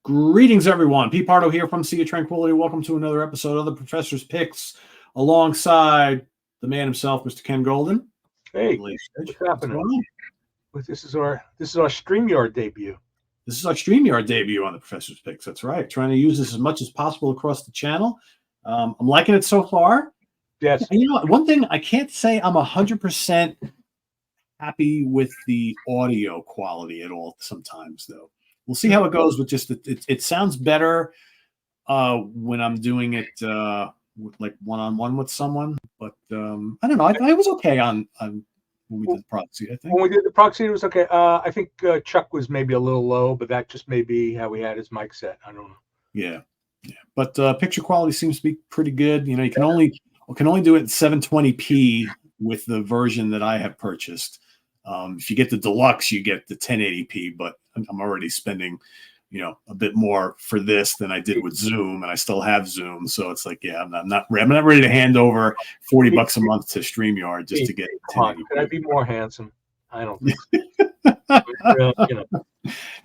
Greetings, everyone. Pete Pardo here from Sea of Tranquility. Welcome to another episode of the Professor's Picks, alongside the man himself, Mr. Ken Golden. Hey, what's happening? This is our StreamYard debut. This is our StreamYard debut on the Professor's Picks. That's right. Trying to use this as much as possible across the channel. I'm liking it so far. Yes. And you know what? One thing I can't say I'm 100% happy with the audio quality at all. Sometimes, though. We'll see how it goes with just it sounds better when I'm doing it with like one-on-one with someone, but I don't know. I was okay on when we did the proxy. I think when we did the proxy, it was okay. I think Chuck was maybe a little low, but that just may be how he had his mic set. I don't know. Yeah. But picture quality seems to be pretty good. You know, you can only do it at 720p with the version that I have purchased. If you get the deluxe, you get the 1080p, but I'm already spending, a bit more for this than I did with Zoom, and I still have Zoom. So it's like, yeah, I'm not ready to hand over $40 a month to StreamYard just to get 1080p. Could I be more handsome? I don't think so.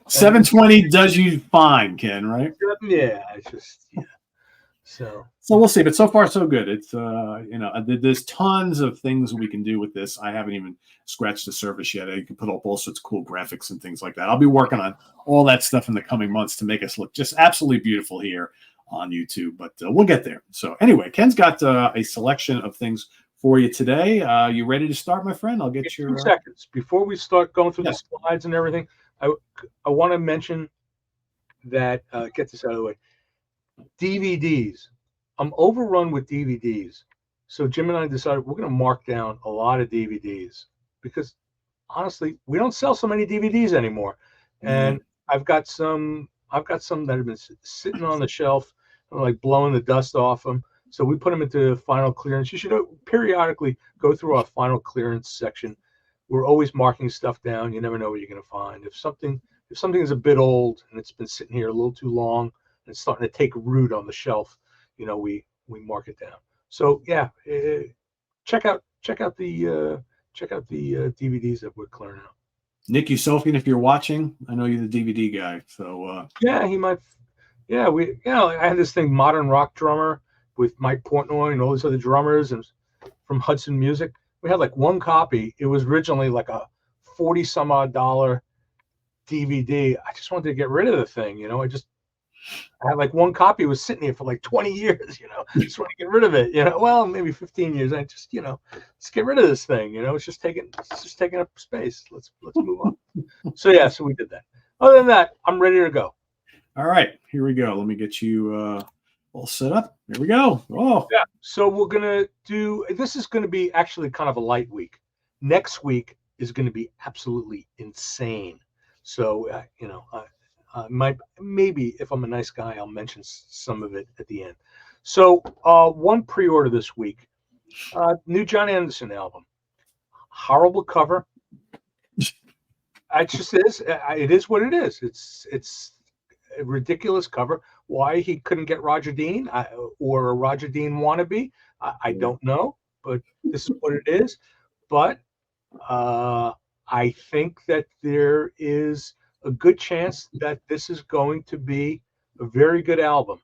720 does you fine, Ken, right? Yeah, it's just So we'll see, but so far so good. It's there's tons of things we can do with this. I haven't even scratched the surface yet. You can put up all sorts of cool graphics and things like that. I'll be working on all that stuff in the coming months to make us look just absolutely beautiful here on YouTube, but we'll get there. So anyway, Ken's got a selection of things for you today. You ready to start, my friend? I'll get your 2 seconds before we start going through the slides and everything. I want to mention that get this out of the way. DVDs. I'm overrun with DVDs. So Jim and I decided we're going to mark down a lot of DVDs because honestly, we don't sell so many DVDs anymore. And I've got some that have been sitting on the shelf, like blowing the dust off them. So we put them into final clearance. You should periodically go through our final clearance section. We're always marking stuff down. You never know what you're going to find. If something is a bit old and it's been sitting here a little too long and it's starting to take root on the shelf, we mark it down. So yeah, check out the DVDs that we're clearing out. Nick Usofian, if you're watching, I know you're the DVD guy. So yeah, he might. Yeah, I had this thing, Modern Rock Drummer, with Mike Portnoy and all these other drummers, and from Hudson Music. We had like one copy. It was originally like a $40-some-odd DVD. I just wanted to get rid of the thing. I had like one copy. Was sitting here for like 20 years. Just want to get rid of it. Well, maybe 15 years. I just let's get rid of this thing. It's just taking up space. Let's move on. So we did that. Other than that, I'm ready to go. All right, here we go. Let me get you all set up. Here we go. Oh yeah. So we're gonna do. This is going to be actually kind of a light week. Next week is going to be absolutely insane. So maybe if I'm a nice guy, I'll mention some of it at the end. So one pre-order this week, new John Anderson album. Horrible cover. It just is. It is what it is. It's a ridiculous cover. Why he couldn't get Roger Dean or a Roger Dean wannabe, I don't know. But this is what it is. But I think that there is a good chance that this is going to be a very good album.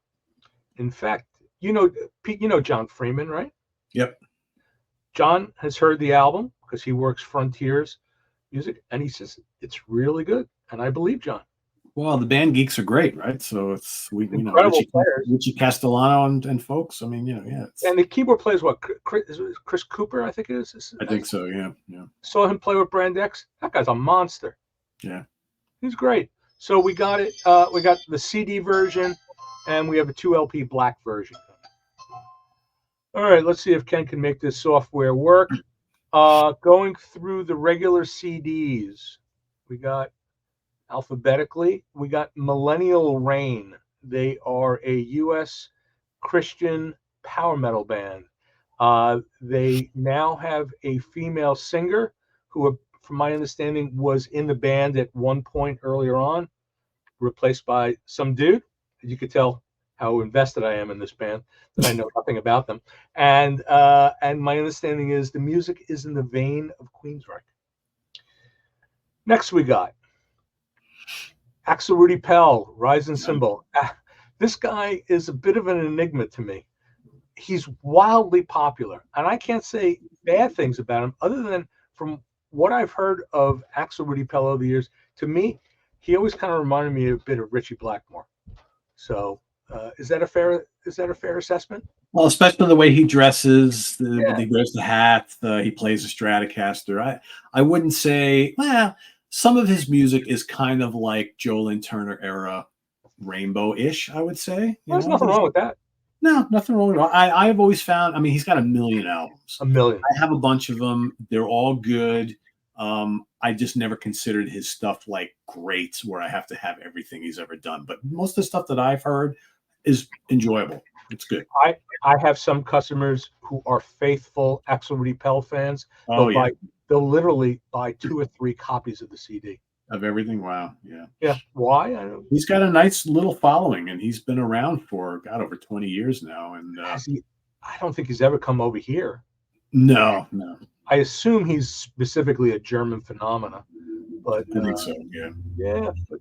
In fact, Pete, John Freeman, right? Yep. John has heard the album because he works Frontiers Music, and he says it's really good. And I believe John. Well, the band geeks are great, right? So it's incredible players. Richie Castellano and folks. I mean, yeah. And the keyboard player is what? Chris Cooper, I think it is. I think so. Yeah. Saw him play with Brand X. That guy's a monster. Yeah. He's great. So we got it. We got the CD version, and we have a 2LP black version. All right, let's see if Ken can make this software work. Going through the regular CDs, we got alphabetically. We got Millennial Reign. They are a U.S. Christian power metal band. They now have a female singer who, from my understanding, was in the band at one point earlier on, replaced by some dude. You could tell how invested I am in this band, that I know nothing about them. And my understanding is the music is in the vein of Queensryche. Next we got Axel Rudy Pell, Rising Symbol. This guy is a bit of an enigma to me. He's wildly popular, and I can't say bad things about him other than from what I've heard of Axel Rudy Pell over the years. To me, he always kind of reminded me a bit of Richie Blackmore. So, is that a fair assessment? Well, especially the way he dresses, he wears the hat, he plays a Stratocaster. I wouldn't say, well, some of his music is kind of like Joe Lynn Turner era Rainbow-ish, I would say. There's nothing wrong with that. No, nothing wrong with it. I've always found, I mean, he's got 1 million albums. 1 million. I have a bunch of them. They're all good. I just never considered his stuff like great where I have to have everything he's ever done. But most of the stuff that I've heard is enjoyable. It's good. I have some customers who are faithful Axel Rudy Pell fans. They'll literally buy 2 or 3 copies of the CD. Of everything? Wow. Yeah. Yeah. Why? I don't know. He's got a nice little following, and he's been around for, God, over 20 years now. And I don't think he's ever come over here. No. I assume he's specifically a German phenomena. But I think so, yeah. Yeah, but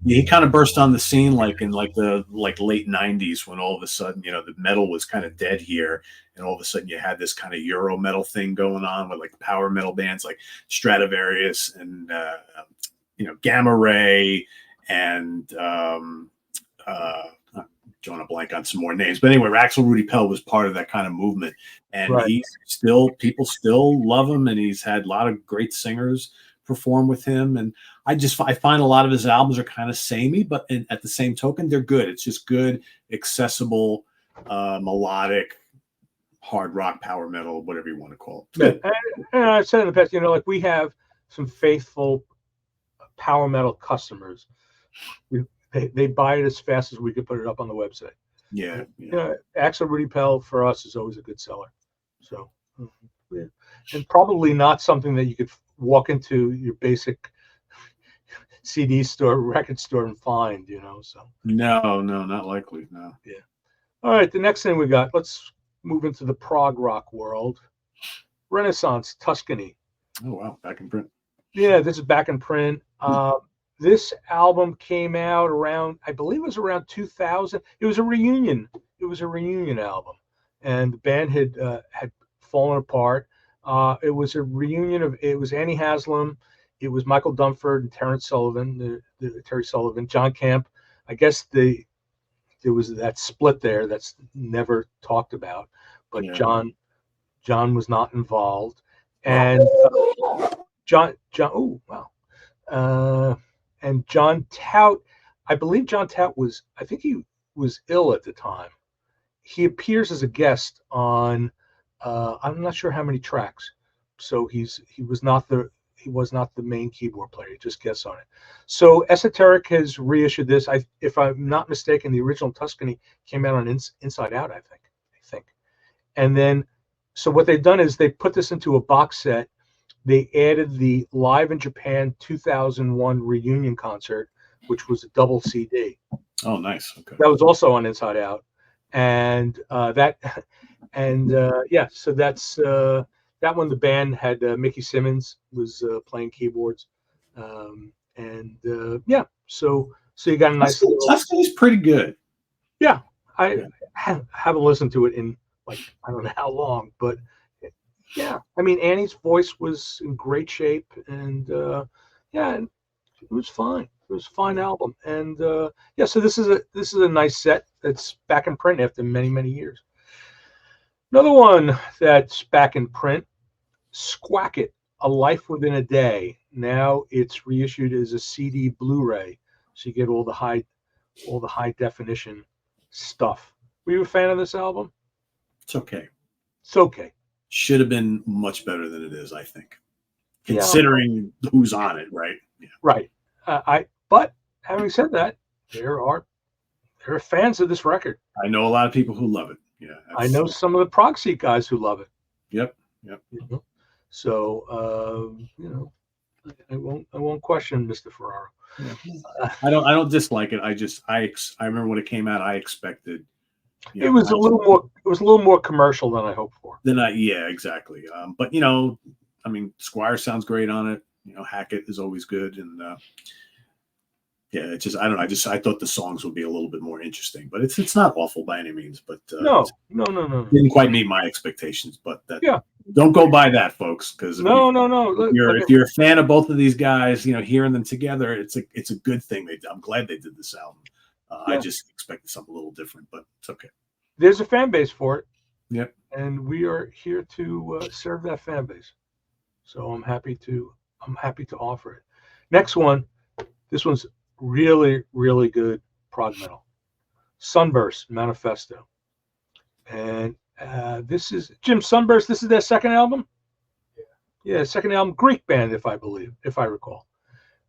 he kind of burst on the scene in the late 90s when all of a sudden, the metal was kind of dead here, and all of a sudden you had this kind of Euro metal thing going on with like power metal bands like Stratovarius and Gamma Ray and drawing a blank on some more names. But anyway, Axel Rudy Pell was part of that kind of movement, and people still love him, and he's had a lot of great singers perform with him, and I find a lot of his albums are kind of samey, but at the same token they're good. It's just good, accessible, melodic, hard rock, power metal, whatever you want to call it. And I've said in the past, like we have some faithful power metal customers. They buy it as fast as we could put it up on the website. Yeah. Axel Rudy Pell for us is always a good seller. So yeah. And probably not something that you could walk into your basic CD store, record store, and find, So no, not likely. No. Yeah. All right. The next thing we got. Let's move into the prog rock world. Renaissance Tuscany. Oh wow, back in print. Yeah, this is back in print. This album came out around, I believe it was around 2000. It was a reunion. It was a reunion album, and the band had fallen apart. It was a reunion it was Annie Haslam, it was Michael Dunford and Terrence Sullivan, Terry Sullivan, John Camp. I guess there was that split there that's never talked about, but yeah. John was not involved, and and John Tout, I believe John Tout I think he was ill at the time. He appears as a guest on I'm not sure how many tracks, so he was not the main keyboard player. He just guessed on it. So Esoteric has reissued this. If I'm not mistaken, the original Tuscany came out on Inside Out, I think. And then, so what they've done is they put this into a box set. They added the Live in Japan 2001 reunion concert, which was a double CD. Oh, nice. Okay. That was also on Inside Out, and so that's that one. The band had Mickey Simmons was playing keyboards, so you got a nice. Tuscany's pretty good. Yeah, I haven't listened to it in I don't know how long, but yeah, I mean Annie's voice was in great shape, and it was fine. It was a fine album, and so this is a nice set that's back in print after many years. Another one that's back in print, Squack It, A Life Within a Day. Now it's reissued as a CD Blu-ray, so you get all the high definition stuff. Were you a fan of this album? It's okay. It's okay. Should have been much better than it is, I think, considering who's on it, right? Yeah. Right. But having said that, there are fans of this record. I know a lot of people who love it. Yeah, I know some of the prog seat guys who love it. Yep. So I won't question Mr. Ferraro. Yeah. I don't dislike it. I remember when it came out, I expected. It was a little more commercial than I hoped for. Yeah, exactly. But Squire sounds great on it. Hackett is always good, and Yeah, it's just I don't know. I thought the songs would be a little bit more interesting, but it's not awful by any means. But No. didn't quite meet my expectations. But Yeah. don't go by that, folks, because if Like you're a fan of both of these guys, hearing them together, it's a good thing. I'm glad they did this album. I just expected something a little different, but it's okay. There's a fan base for it. Yep. And we are here to serve that fan base. So I'm happy to offer it. Next one, this one's really, really good prog metal. Sunburst Manifesto. And this is Jim Sunburst. This is their second album. Yeah, second album, Greek band, if I recall.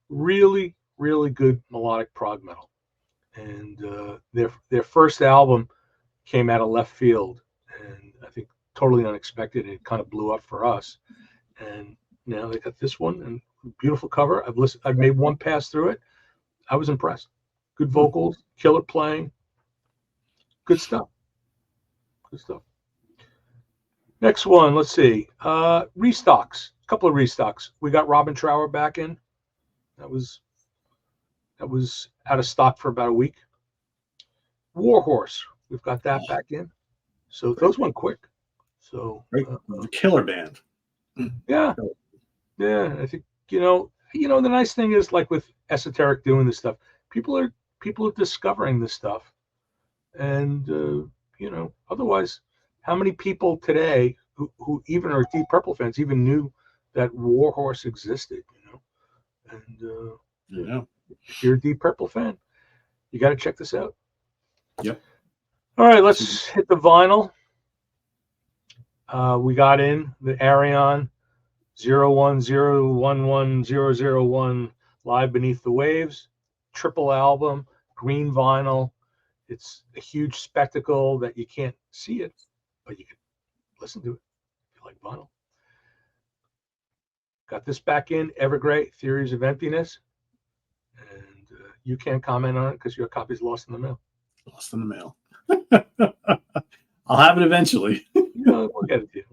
Really, really good melodic prog metal. And their first album came out of left field, and I think totally unexpected. It kind of blew up for us. And now they got this one, and beautiful cover. I've made one pass through it. I was impressed. Good vocals, killer playing, good stuff. Next one, let's see. Restocks. A couple of restocks. We got Robin Trower back in. That was out of stock for about a week. Warhorse. We've got that back in. So those went quick. So the killer band. Yeah. I think the nice thing is, like with Esoteric doing this stuff, people are discovering this stuff, and otherwise, how many people today who even are Deep Purple fans even knew that Warhorse existed? And if you're a Deep Purple fan, you got to check this out. Yep. All right, let's hit the vinyl. We got in the Arion 01011001 Live Beneath the Waves, triple album, green vinyl. It's a huge spectacle that you can't see it, but you can listen to it if you like vinyl. Got this back in, Evergrey, Theories of Emptiness. And you can't comment on it because your copy's lost in the mail. Lost in the mail. I'll have it eventually. We'll get it to you.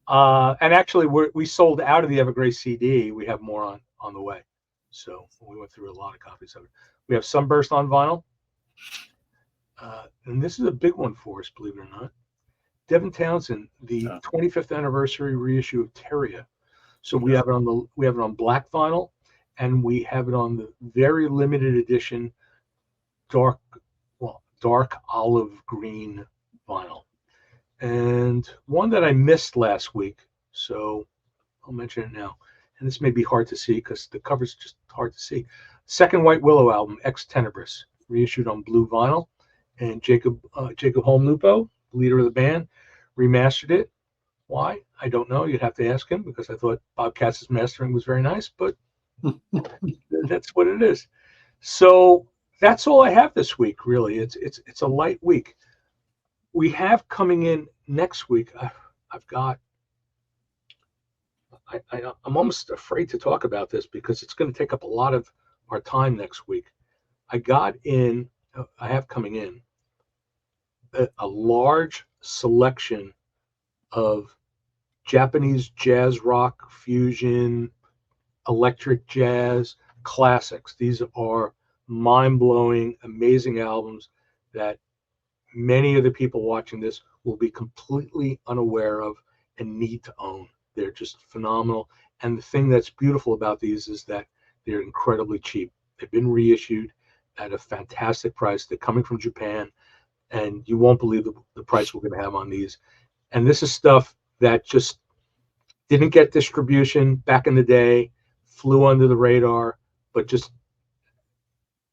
And actually, we sold out of the Evergrey CD. We have more on the way. So we went through a lot of copies of it. We have Sunburst on vinyl. And this is a big one for us, believe it or not. Devin Townsend, the 25th anniversary reissue of Terria. So we have it on black vinyl, and we have it on the very limited edition dark olive green vinyl. And one that I missed last week, so I'll mention it now. And this may be hard to see because the cover's just hard to see. Second White Willow album, Ex Tenebris, reissued on blue vinyl. And Jacob Holmlupo, leader of the band, remastered it. Why? I don't know. You'd have to ask him, because I thought Bob Katz's mastering was very nice, but that's what it is. So that's all I have this week, really. It's a light week. We have coming in next week. I'm almost afraid to talk about this because it's going to take up a lot of our time next week. I have coming in a large selection of Japanese jazz rock, fusion, electric jazz classics. These are mind-blowing, amazing albums that many of the people watching this will be completely unaware of and need to own. They're just phenomenal. And the thing that's beautiful about these is that they're incredibly cheap. They've been reissued at a fantastic price. They're coming from Japan, and you won't believe the price we're going to have on these. And this is stuff that just didn't get distribution back in the day, flew under the radar, but just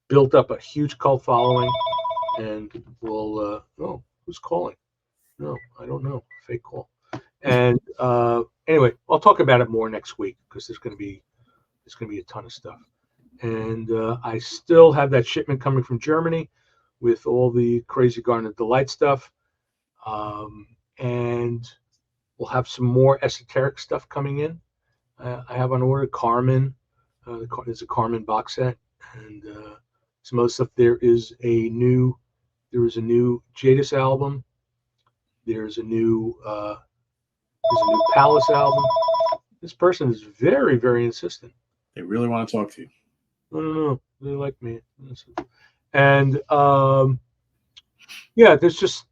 built up a huge cult following. And we'll who's calling? No, I don't know. Fake call. And anyway, I'll talk about it more next week because there's going to be a ton of stuff. And I still have that shipment coming from Germany with all the Crazy Garnet Delight stuff. And we'll have some more esoteric stuff coming in. I have on order Carmen. There's a Carmen box set, and some other stuff. There is a new Jadis album. There's a new Palace album. This person is very, very insistent. They really want to talk to you. I don't know. They like me. And yeah, there's just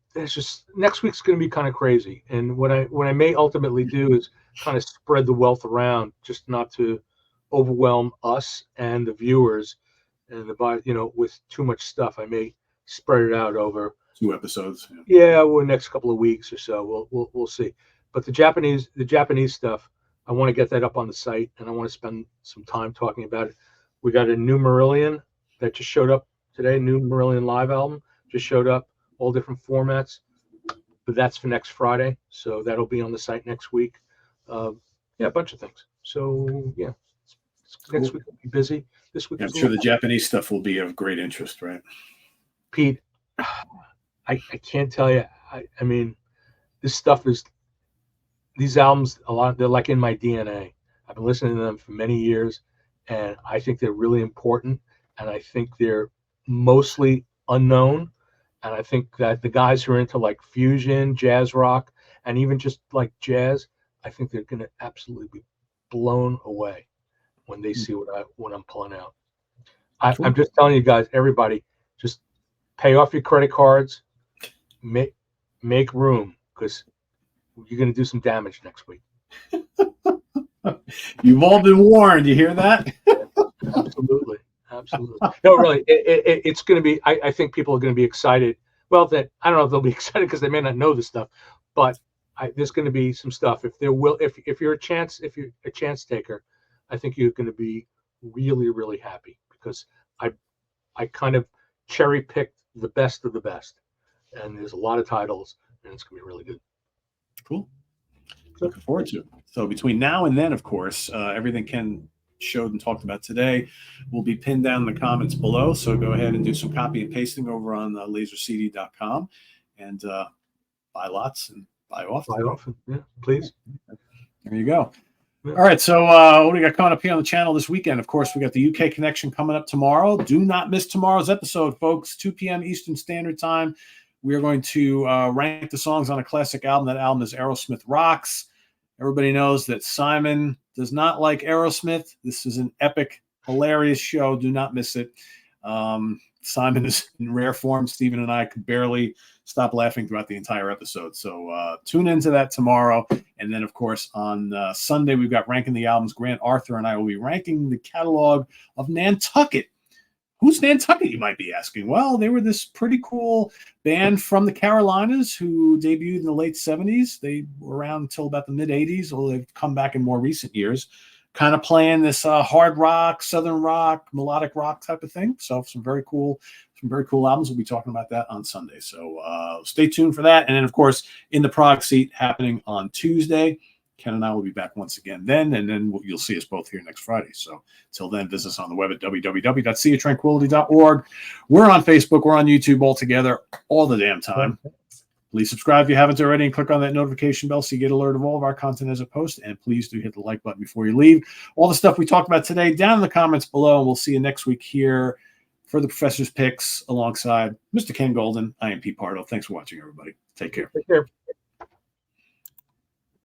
next week's going to be kind of crazy. And what I may ultimately do is kind of spread the wealth around, just not to overwhelm us and the viewers and with too much stuff. I may spread it out over 2 episodes. Yeah, well, next couple of weeks or so, we'll see. But the Japanese stuff, I want to get that up on the site, and I want to spend some time talking about it. We got a new Marillion that just showed up today. New Marillion live album just showed up, all different formats. But that's for next Friday, so that'll be on the site next week. Yeah, a bunch of things. So yeah, next week will be busy. This week, I'm sure the Japanese stuff will be of great interest, right? Pete, I can't tell you. I mean, this stuff is. These albums, they're like in my DNA. I've been listening to them for many years, and I think they're really important, and I think they're mostly unknown, and I think that the guys who are into like fusion, jazz rock, and even just like jazz, I think they're going to absolutely be blown away when they see what I'm pulling out. I'm just telling you guys, everybody, just pay off your credit cards, make room, because you're going to do some damage next week. You've all been warned. You hear that? Absolutely. No, really, it's going to be. I think people are going to be excited. Well, I don't know if they'll be excited because they may not know the stuff, but there's going to be some stuff. If you're a chance taker, I think you're going to be really, really happy because I kind of cherry picked the best of the best, and there's a lot of titles, and it's going to be really good. Cool. Looking forward to it. So between now and then, of course, everything Ken showed and talked about today will be pinned down in the comments below. So go ahead and do some copy and pasting over on lasercd.com and buy lots and buy often. Buy often, yeah, please. There you go. Yeah. All right, so what do we got coming up here on the channel this weekend? Of course, we got the UK Connection coming up tomorrow. Do not miss tomorrow's episode, folks. 2 p.m. Eastern Standard Time. We are going to rank the songs on a classic album. That album is Aerosmith Rocks. Everybody knows that Simon does not like Aerosmith. This is an epic, hilarious show. Do not miss it. Simon is in rare form. Stephen and I could barely stop laughing throughout the entire episode. So tune into that tomorrow. And then, of course, on Sunday, we've got Ranking the Albums. Grant Arthur and I will be ranking the catalog of Nantucket. Who's Nantucket, you might be asking? Well, they were this pretty cool band from the Carolinas who debuted in the late 70s. They were around until about the mid-80s, although they've come back in more recent years, kind of playing this hard rock, southern rock, melodic rock type of thing. So some very cool albums. We'll be talking about that on Sunday. So stay tuned for that. And then, of course, In the Prog Seat happening on Tuesday. Ken and I will be back once again then, and then you'll see us both here next Friday. So till then, visit us on the web at www.seaoftranquility.org. We're on Facebook. We're on YouTube all together all the damn time. Please subscribe if you haven't already and click on that notification bell so you get alert of all of our content as a post. And please do hit the like button before you leave. All the stuff we talked about today down in the comments below, and we'll see you next week here for the Professor's Picks alongside Mr. Ken Golden. I am Pete Pardo. Thanks for watching, everybody. Take care. Take care.